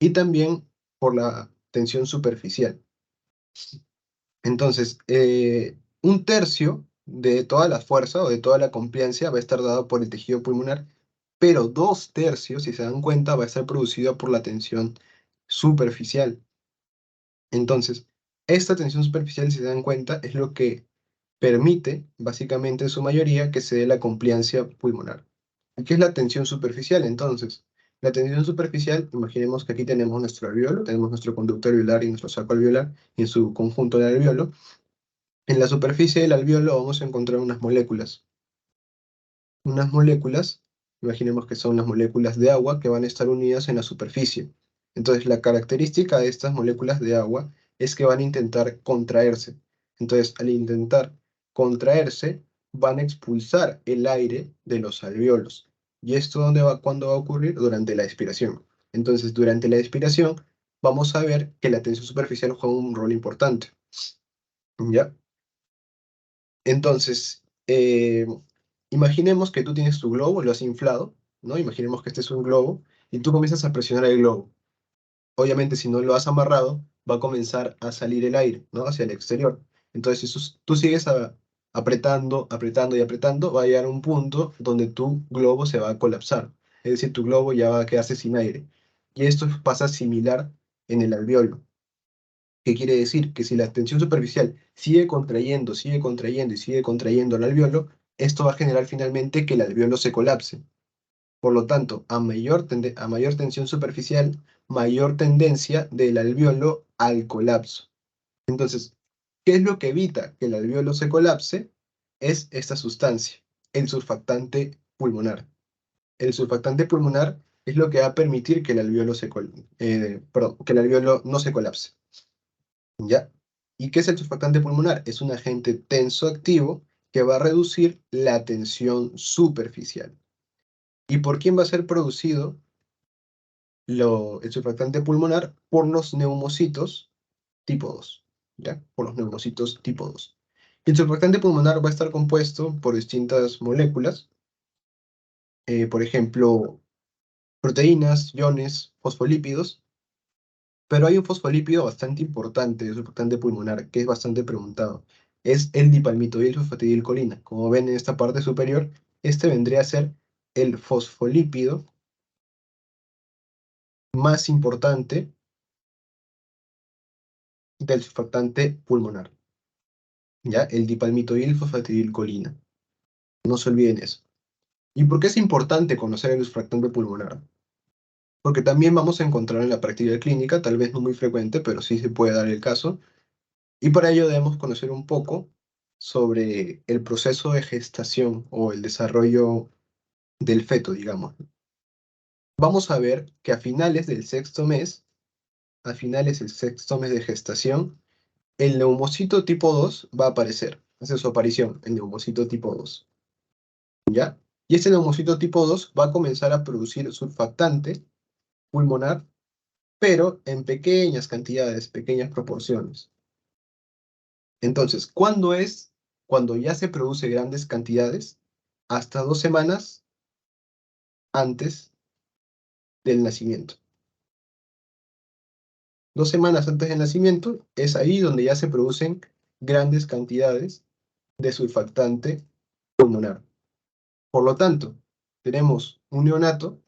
y también por la tensión superficial. Entonces, un tercio de toda la fuerza o de toda la compliancia va a estar dado por el tejido pulmonar, pero 2 tercios, si se dan cuenta, va a estar producido por la tensión superficial. Entonces, esta tensión superficial, si se dan cuenta, es lo que permite, básicamente en su mayoría, que se dé la compliancia pulmonar. ¿Y qué es la tensión superficial, entonces? La tensión superficial, imaginemos que aquí tenemos nuestro alveolo, tenemos nuestro conducto alveolar y nuestro saco alveolar, y en su conjunto el alveolo. En la superficie del alveolo vamos a encontrar unas moléculas. Unas moléculas, imaginemos que son las moléculas de agua que van a estar unidas en la superficie. Entonces, la característica de estas moléculas de agua es que van a intentar contraerse. Entonces, al intentar contraerse, van a expulsar el aire de los alveolos. ¿Y esto cuándo va a ocurrir? Durante la expiración. Entonces, durante la expiración, vamos a ver que la tensión superficial juega un rol importante. ¿Ya? Entonces, imaginemos que tú tienes tu globo, lo has inflado, ¿no? Imaginemos que este es un globo y tú comienzas a presionar el globo. Obviamente, si no lo has amarrado, va a comenzar a salir el aire, ¿no? Hacia el exterior. Entonces, si tú sigues apretando, apretando y apretando, va a llegar a un punto donde tu globo se va a colapsar. Es decir, tu globo ya va a quedarse sin aire. Y esto pasa similar en el alveolo. ¿Qué quiere decir? Que si la tensión superficial sigue contrayendo y sigue contrayendo el alveolo, esto va a generar finalmente que el alveolo se colapse. Por lo tanto, a mayor tensión superficial, mayor tendencia del alveolo al colapso. Entonces, ¿qué es lo que evita que el alveolo se colapse? Es esta sustancia, el surfactante pulmonar. El surfactante pulmonar es lo que va a permitir que el alveolo, que el alveolo no se colapse. ¿Ya? ¿Y qué es el surfactante pulmonar? Es un agente tensoactivo que va a reducir la tensión superficial. ¿Y por quién va a ser producido el surfactante pulmonar? Por los neumocitos tipo 2, ¿ya? Por los neumocitos tipo 2. El surfactante pulmonar va a estar compuesto por distintas moléculas, por ejemplo, proteínas, iones, fosfolípidos, pero hay un fosfolípido bastante importante del surfactante pulmonar que es bastante preguntado. Es el dipalmitoilsulfatidilcolina. Como ven en esta parte superior, este vendría a ser el fosfolípido más importante del surfactante pulmonar, ¿ya? El dipalmitoilfosfatidilcolina. No se olviden eso. ¿Y por qué es importante conocer el surfactante pulmonar? Porque también vamos a encontrar en la práctica clínica, tal vez no muy frecuente, pero sí se puede dar el caso, y para ello debemos conocer un poco sobre el proceso de gestación o el desarrollo del feto, digamos. Vamos a ver que a finales del sexto mes de gestación, el neumocito tipo 2 va a aparecer, hace su aparición, el neumocito tipo 2, ¿ya? Y este neumocito tipo 2 va a comenzar a producir surfactante pulmonar, pero en pequeñas cantidades, pequeñas proporciones. Entonces, ¿cuándo es? Cuando ya se produce grandes cantidades, hasta 2 semanas antes del nacimiento. 2 semanas antes del nacimiento es ahí donde ya se producen grandes cantidades de surfactante pulmonar. Por lo tanto, tenemos un neonato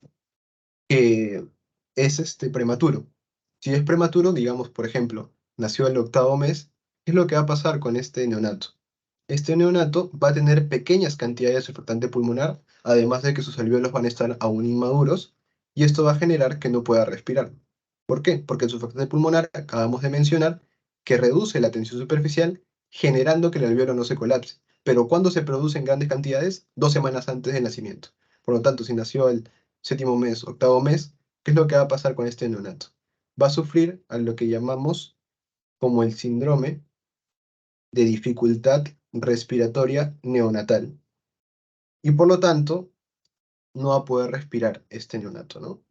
que es prematuro. Si es prematuro, digamos, por ejemplo, nació el 8.º mes, ¿qué es lo que va a pasar con este neonato? Este neonato va a tener pequeñas cantidades de surfactante pulmonar, además de que sus alvéolos van a estar aún inmaduros, y esto va a generar que no pueda respirar. ¿Por qué? Porque el surfactante pulmonar, acabamos de mencionar, que reduce la tensión superficial, generando que el alvéolo no se colapse. Pero ¿cuándo se produce en grandes cantidades? 2 semanas antes del nacimiento. Por lo tanto, si nació el 7.º mes, 8.º mes, ¿qué es lo que va a pasar con este neonato? Va a sufrir a lo que llamamos como el síndrome de dificultad respiratoria neonatal. Y por lo tanto, no va a poder respirar este neonato, ¿no?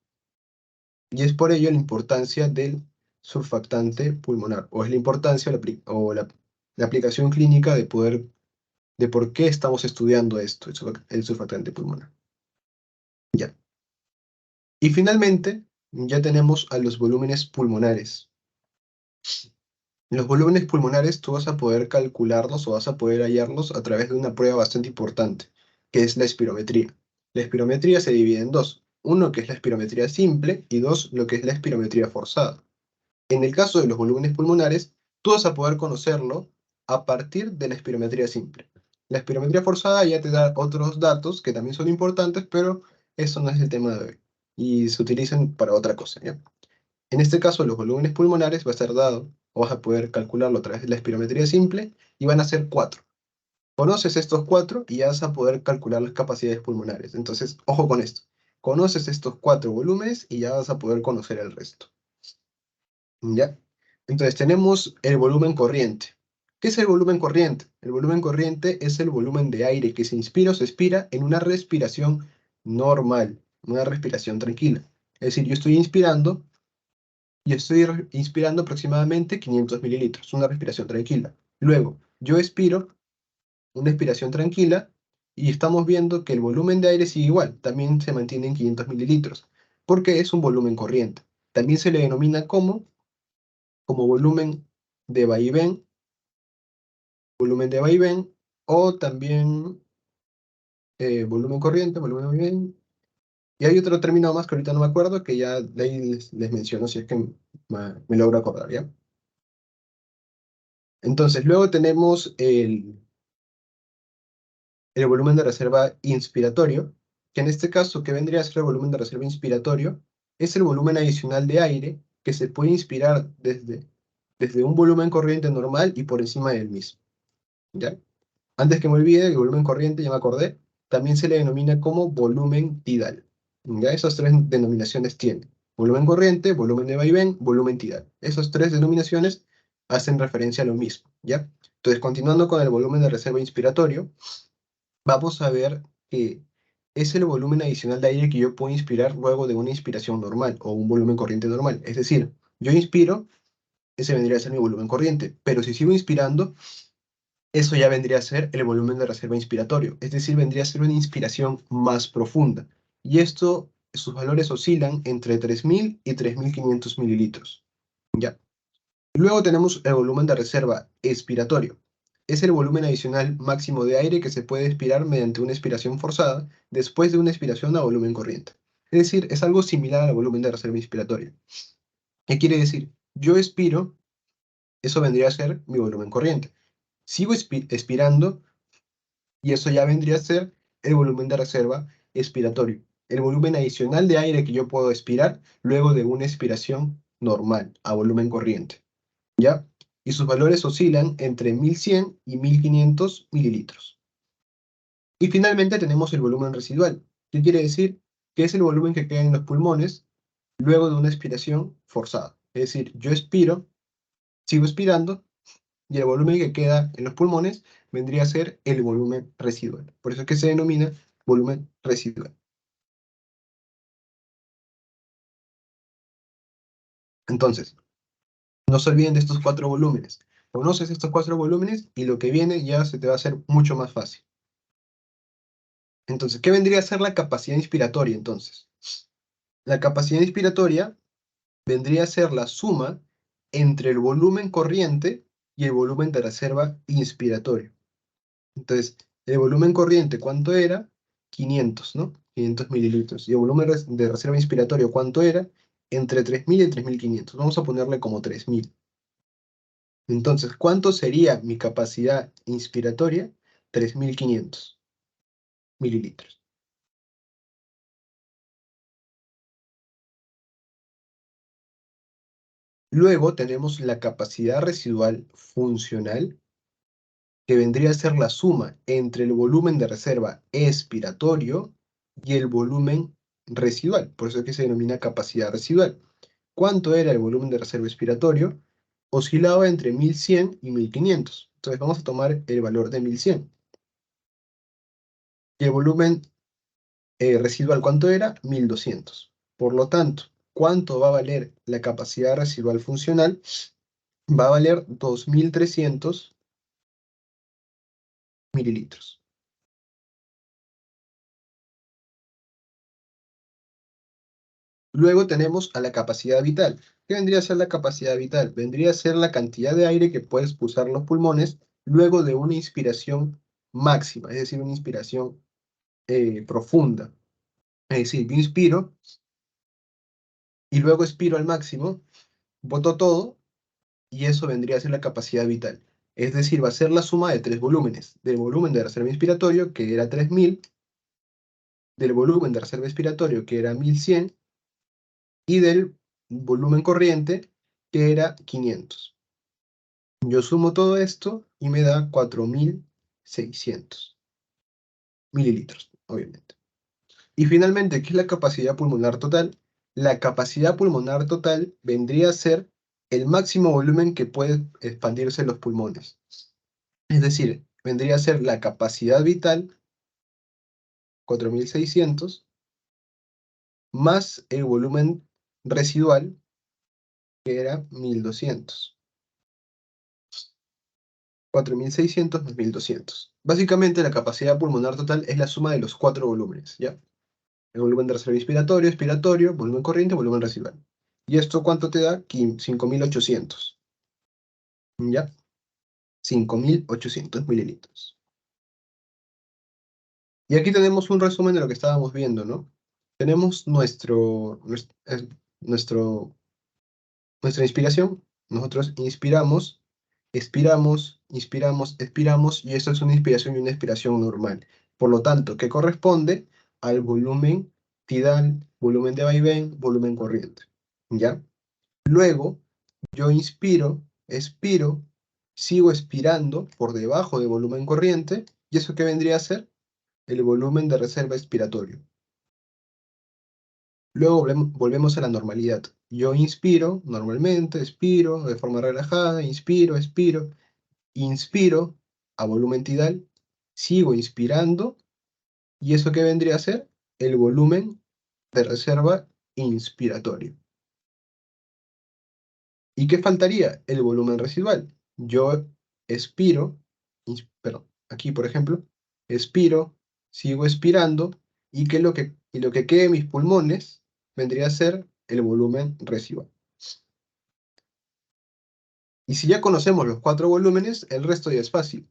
Y es por ello la importancia del surfactante pulmonar, o es la importancia la aplicación clínica de por qué estamos estudiando esto, el surfactante pulmonar. Ya. Y finalmente, ya tenemos a los volúmenes pulmonares. Los volúmenes pulmonares tú vas a poder calcularlos o vas a poder hallarlos a través de una prueba bastante importante, que es la espirometría. La espirometría se divide en dos. Uno, que es la espirometría simple, y dos, lo que es la espirometría forzada. En el caso de los volúmenes pulmonares, tú vas a poder conocerlo a partir de la espirometría simple. La espirometría forzada ya te da otros datos que también son importantes, pero eso no es el tema de hoy. Y se utilizan para otra cosa, ¿ya? En este caso, los volúmenes pulmonares va a estar dado, o vas a poder calcularlo a través de la espirometría simple, y van a ser 4. Conoces estos 4 y ya vas a poder calcular las capacidades pulmonares. Entonces, ojo con esto. Conoces estos 4 volúmenes y ya vas a poder conocer el resto. ¿Ya? Entonces, tenemos el volumen corriente. ¿Qué es el volumen corriente? El volumen corriente es el volumen de aire que se inspira o se expira en una respiración normal, una respiración tranquila. Es decir, yo estoy inspirando y estoy inspirando aproximadamente 500 mililitros, una respiración tranquila. Luego, yo expiro, una expiración tranquila, y estamos viendo que el volumen de aire sigue igual, también se mantiene en 500 mililitros, porque es un volumen corriente. También se le denomina como volumen de vaivén volumen de vaivén, o también volumen corriente, volumen de vaivén. Y hay otro término más que ahorita no me acuerdo, que ya de ahí les menciono si es que me logro acordar, ¿ya? Entonces, luego tenemos el volumen de reserva inspiratorio, que en este caso, ¿qué vendría a ser el volumen de reserva inspiratorio? Es el volumen adicional de aire que se puede inspirar desde un volumen corriente normal y por encima del mismo, ¿ya? Antes que me olvide, el volumen corriente, ya me acordé, también se le denomina como volumen tidal. ¿Ya? Esas tres denominaciones tiene. Volumen corriente, volumen de vaivén, volumen tidal. Esas tres denominaciones hacen referencia a lo mismo, ¿ya? Entonces, continuando con el volumen de reserva inspiratorio, vamos a ver que es el volumen adicional de aire que yo puedo inspirar luego de una inspiración normal o un volumen corriente normal. Es decir, yo inspiro, ese vendría a ser mi volumen corriente, pero si sigo inspirando, eso ya vendría a ser el volumen de reserva inspiratorio, es decir, vendría a ser una inspiración más profunda. Y esto, sus valores oscilan entre 3.000 y 3.500 mililitros. ¿Ya? Luego tenemos el volumen de reserva expiratorio. Es el volumen adicional máximo de aire que se puede expirar mediante una expiración forzada después de una expiración a volumen corriente. Es decir, es algo similar al volumen de reserva inspiratoria. ¿Qué quiere decir? Yo expiro, eso vendría a ser mi volumen corriente. Sigo expirando, y eso ya vendría a ser el volumen de reserva expiratorio, el volumen adicional de aire que yo puedo expirar luego de una expiración normal, a volumen corriente, ¿ya? Y sus valores oscilan entre 1.100 y 1.500 mililitros. Y finalmente tenemos el volumen residual, que quiere decir que es el volumen que queda en los pulmones luego de una expiración forzada. Es decir, yo expiro, sigo expirando, y el volumen que queda en los pulmones vendría a ser el volumen residual. Por eso es que se denomina volumen residual. Entonces, no se olviden de estos cuatro volúmenes. Conoces estos cuatro volúmenes y lo que viene ya se te va a hacer mucho más fácil. Entonces, ¿qué vendría a ser la capacidad inspiratoria entonces? La capacidad inspiratoria vendría a ser la suma entre el volumen corriente y el volumen de reserva inspiratorio. Entonces, el volumen corriente, ¿cuánto era? 500, ¿no? 500 mililitros. Y el volumen de reserva inspiratorio, ¿cuánto era? Entre 3.000 y 3.500. Vamos a ponerle como 3.000. Entonces, ¿cuánto sería mi capacidad inspiratoria? 3.500 mililitros. Luego tenemos la capacidad residual funcional, que vendría a ser la suma entre el volumen de reserva expiratorio y el volumen residual. Por eso es que se denomina capacidad residual. ¿Cuánto era el volumen de reserva expiratorio? Oscilaba entre 1.100 y 1.500. Entonces vamos a tomar el valor de 1.100. Y el volumen residual, ¿cuánto era? 1.200. Por lo tanto, ¿cuánto va a valer la capacidad residual funcional? Va a valer 2.300 mililitros. Luego tenemos a la capacidad vital. ¿Qué vendría a ser la capacidad vital? Vendría a ser la cantidad de aire que puedes expulsar los pulmones luego de una inspiración máxima, es decir, una inspiración profunda. Es decir, yo inspiro y luego expiro al máximo, boto todo y eso vendría a ser la capacidad vital. Es decir, va a ser la suma de tres volúmenes. Del volumen de reserva inspiratorio, que era 3.000, del volumen de reserva expiratorio, que era 1.100, y del volumen corriente, que era 500. Yo sumo todo esto y me da 4.600 mililitros, obviamente. Y finalmente, ¿qué es la capacidad pulmonar total? La capacidad pulmonar total vendría a ser el máximo volumen que puede expandirse en los pulmones. Es decir, vendría a ser la capacidad vital, 4.600, más el volumen residual, que era 1.200. 4.600 más 1.200. Básicamente, la capacidad pulmonar total es la suma de los cuatro volúmenes, ¿ya? El volumen de reserva inspiratorio, expiratorio, volumen corriente, volumen residual. ¿Y esto cuánto te da? 5.800. ¿Ya? 5.800 mililitros. Y aquí tenemos un resumen de lo que estábamos viendo, ¿no? Tenemos nuestra inspiración. Nosotros inspiramos, expiramos, inspiramos, expiramos, y esto es una inspiración y una expiración normal. Por lo tanto, que corresponde al volumen tidal, volumen de vaivén, volumen corriente. ¿Ya? Luego, yo inspiro, expiro, sigo expirando por debajo del volumen corriente, ¿y eso qué vendría a ser? El volumen de reserva expiratorio. Luego volvemos a la normalidad. Yo inspiro normalmente, expiro de forma relajada, inspiro, expiro, inspiro a volumen tidal, sigo inspirando, ¿y eso qué vendría a ser? El volumen de reserva inspiratorio. ¿Y qué faltaría? El volumen residual. Yo expiro, perdón, aquí por ejemplo, expiro, sigo expirando, y lo que quede en mis pulmones vendría a ser el volumen residual. Y si ya conocemos los 4 volúmenes, el resto ya es fácil.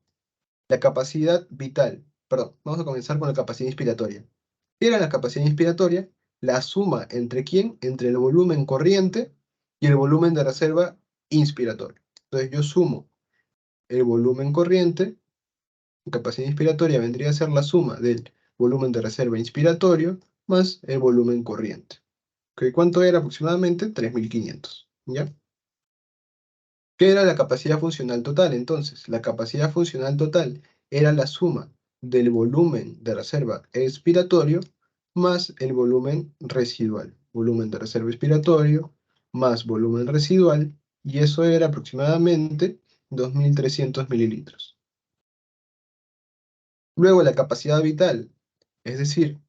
La capacidad vital, perdón, vamos a comenzar con la capacidad inspiratoria. ¿Qué era la capacidad inspiratoria? La suma entre quién, entre el volumen corriente y el volumen de reserva inspiratorio. Entonces yo sumo el volumen corriente, capacidad inspiratoria vendría a ser la suma del volumen de reserva inspiratorio más el volumen corriente. ¿Cuánto era aproximadamente? 3.500, ¿ya? ¿Qué era la capacidad funcional total entonces? La capacidad funcional total era la suma del volumen de reserva expiratorio más el volumen residual. Volumen de reserva expiratorio más volumen residual, y eso era aproximadamente 2.300 mililitros. Luego la capacidad vital, es decir,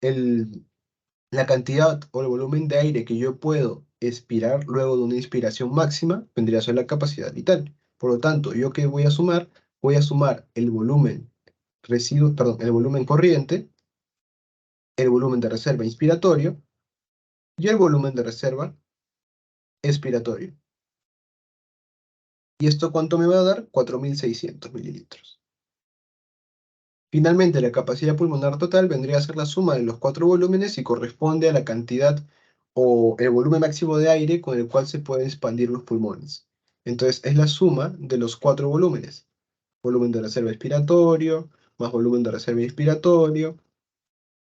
la cantidad o el volumen de aire que yo puedo expirar luego de una inspiración máxima, vendría a ser la capacidad vital. Por lo tanto, ¿yo qué voy a sumar? Voy a sumar el volumen el volumen corriente, el volumen de reserva inspiratorio y el volumen de reserva expiratorio. ¿Y esto cuánto me va a dar? 4.600 mililitros. Finalmente, la capacidad pulmonar total vendría a ser la suma de los 4 volúmenes y corresponde a la cantidad o el volumen máximo de aire con el cual se pueden expandir los pulmones. Entonces, es la suma de los 4 volúmenes. Volumen de reserva expiratorio, más volumen de reserva inspiratorio,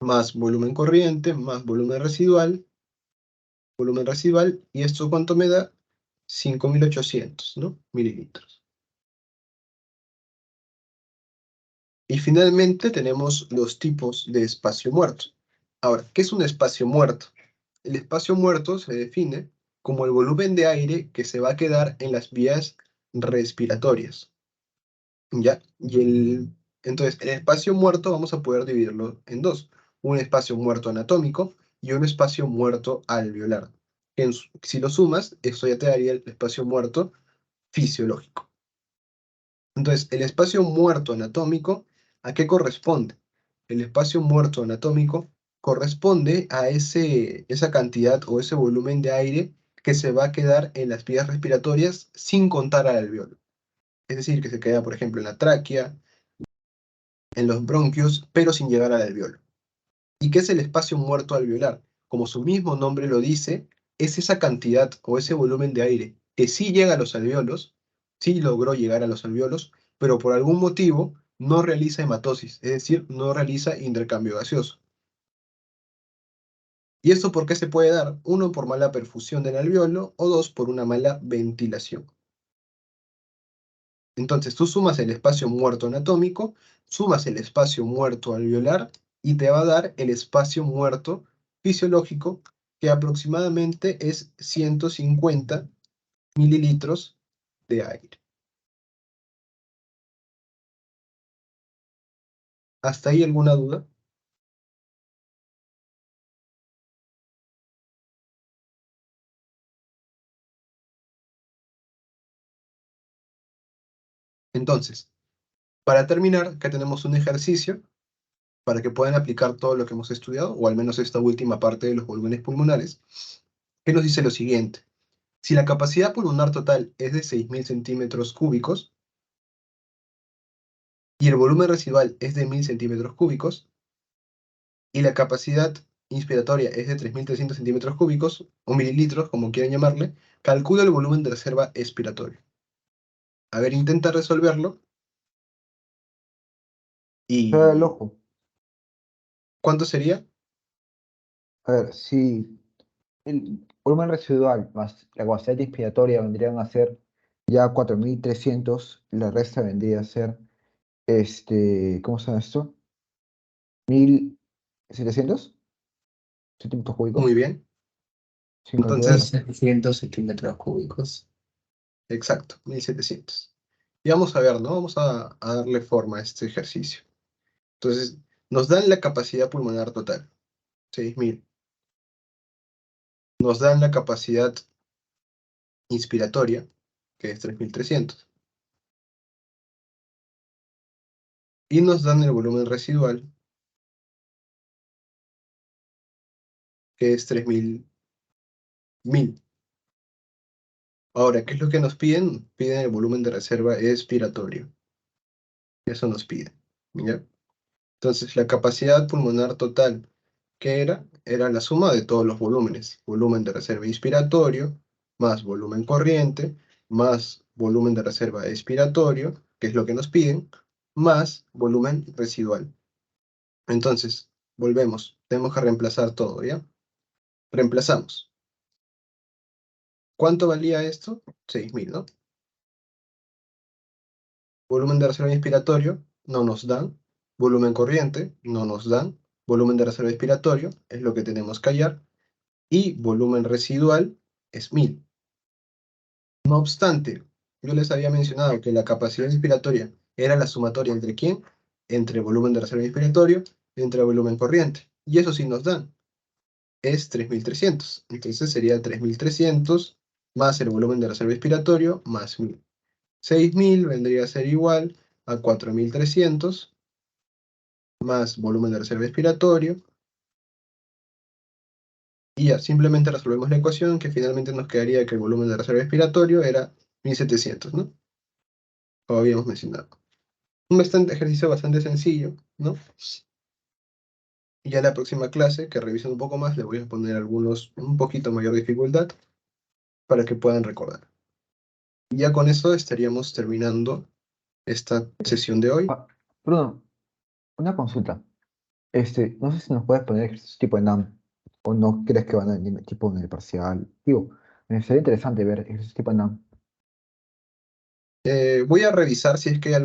más volumen corriente, más volumen residual, y esto ¿cuánto me da? 5.800, ¿no? Mililitros. Y finalmente tenemos los tipos de espacio muerto. Ahora, ¿qué es un espacio muerto? El espacio muerto se define como el volumen de aire que se va a quedar en las vías respiratorias. ¿Ya? Entonces, el espacio muerto vamos a poder dividirlo en dos. Un espacio muerto anatómico y un espacio muerto alveolar. Si lo sumas, esto ya te daría el espacio muerto fisiológico. Entonces, el espacio muerto anatómico, ¿a qué corresponde? El espacio muerto anatómico corresponde a esa cantidad o ese volumen de aire que se va a quedar en las vías respiratorias sin contar al alveolo. Es decir, que se queda, por ejemplo, en la tráquea, en los bronquios, pero sin llegar al alveolo. ¿Y qué es el espacio muerto alveolar? Como su mismo nombre lo dice, es esa cantidad o ese volumen de aire que sí llega a los alveolos, sí logró llegar a los alveolos, pero por algún motivo no realiza hematosis, es decir, no realiza intercambio gaseoso. ¿Y esto por qué se puede dar? Uno, por mala perfusión del alveolo, o dos, por una mala ventilación. Entonces tú sumas el espacio muerto anatómico, sumas el espacio muerto alveolar y te va a dar el espacio muerto fisiológico, que aproximadamente es 150 mililitros de aire. ¿Hasta ahí alguna duda? Entonces, para terminar, acá tenemos un ejercicio para que puedan aplicar todo lo que hemos estudiado, o al menos esta última parte de los volúmenes pulmonares, que nos dice lo siguiente. Si la capacidad pulmonar total es de 6.000 centímetros cúbicos, y el volumen residual es de 1000 centímetros cúbicos, y la capacidad inspiratoria es de 3300 centímetros cúbicos, o mililitros, como quieran llamarle, calcula el volumen de reserva expiratorio. A ver, intenta resolverlo. Sea el ¿Y ojo. cuánto sería? A ver, si el volumen residual más la capacidad inspiratoria vendrían a ser ya 4300, la resta vendría a ser, ¿cómo se llama esto? 1700 centímetros Muy cúbicos, bien. sin calculadora. Entonces, 700 centímetros cúbicos. exacto, 1700. Y vamos a ver, ¿no? Vamos a darle forma a este ejercicio. Entonces, nos dan la capacidad pulmonar total, 6000. Nos dan la capacidad inspiratoria, que es 3300. Y nos dan el volumen residual, que es 1000. Ahora, ¿qué es lo que nos piden? Piden el volumen de reserva expiratorio. Eso nos piden, ¿ya? Entonces, la capacidad pulmonar total, ¿qué era? Era la suma de todos los volúmenes. Volumen de reserva inspiratorio, más volumen corriente, más volumen de reserva expiratorio, que es lo que nos piden, más volumen residual. Entonces, volvemos. Tenemos que reemplazar todo, ¿ya? Reemplazamos. ¿Cuánto valía esto? 6000, ¿no? Volumen de reserva inspiratorio, no nos dan. Volumen corriente, no nos dan. Volumen de reserva expiratorio, es lo que tenemos que hallar. Y volumen residual es 1000. No obstante, yo les había mencionado que la capacidad inspiratoria era la sumatoria entre ¿quién? Entre volumen de reserva inspiratorio y entre volumen corriente. Y eso sí nos dan. Es 3300. Entonces sería 3300 más el volumen de reserva inspiratorio más 1000. 6000 vendría a ser igual a 4300 más volumen de reserva expiratorio. Y ya, simplemente resolvemos la ecuación, que finalmente nos quedaría que el volumen de reserva expiratorio era 1700, ¿no? Como habíamos mencionado. Un ejercicio bastante sencillo, ¿no? Y ya la próxima clase, que revisen un poco más, les voy a poner algunos un poquito mayor dificultad para que puedan recordar. Y ya con eso estaríamos terminando esta sesión de hoy. Ah, Bruno, una consulta. No sé si nos puedes poner ejercicios tipo ENAM o no crees que van a venir tipo en el parcial. Digo, me sería interesante ver ejercicios tipo ENAM. Voy a revisar si es que hay